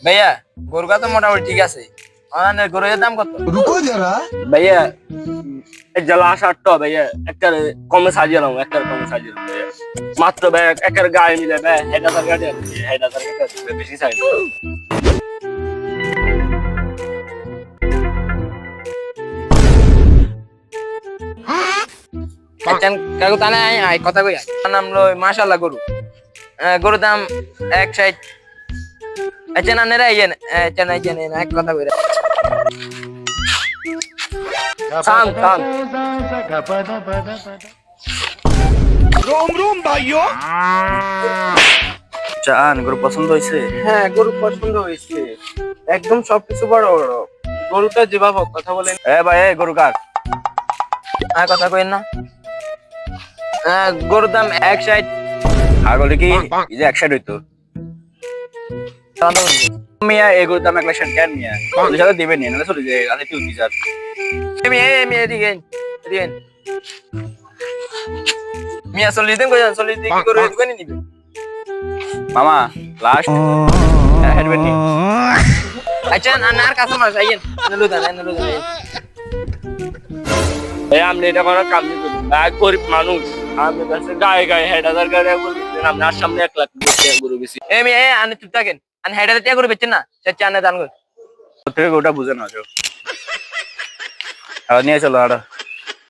ভাইয়া গরুটা তো মোটামুটি ঠিক আছে। গরুর দাম কত? रुको जरा। ভাইয়া এই জ্বালা 60 ভাইয়া একটা কমে সাজিয়ে নাও, একটা কমে সাজিয়ে নাও ভাইয়া। মাত্র ভাই একটা গায়ে মিলে ভাই 1000 গাড়ি আছে, 1000 টাকা বেশি চাই না। আচ্ছান কাকু তানে আই কথা কই নাম লই মাশাআল্লাহ গরু। গরুর দাম 160। আচ্ছা না নেরা ইয়েন আচ্ছা না ইয়েন এক কথা কইরা থাম থাম। रोम रोम भाइयों। চান গরু পছন্দ হয়েছে? হ্যাঁ গরু পছন্দ হয়েছে, একদম সবকিছু বড় বড়। গরুটা যেভাবে হোক কথা বলেন। এ ভাই এই গরু কার? আর কথা কইন না। গরুর দাম 160। আগলে কি এই যে 160 হইতো মিয়া, এই গরুর দাম 1 লাখ 60 কেন মিয়া? 40,000 দিবেন নি না চলে যায় আরে তুই দিছার। মিয়া দিগেন দিগেন মিয়া 40 দিন কই 40 দিন কি করে দোকানে নিবে? মামা লাস্ট হেডবেন নি। আচ্ছা আর কাস্টমার আইয়েন নলু দান এই আমি এটা কোনো কাম নি করি, এক গরিব মানুষ আমি কাছে গায়ে গায়ে 1000 গাড়ি বলতেন, আপনার সামনে 1 লাখ টাকা গরু বেশি মিয়া আনে চুপ থাকেন। আন হেডারে টিয়া করে বেচেন না, সে চানে দান কর। থেকে ওটা বুঝে না। নিয়ে চলো আড়া।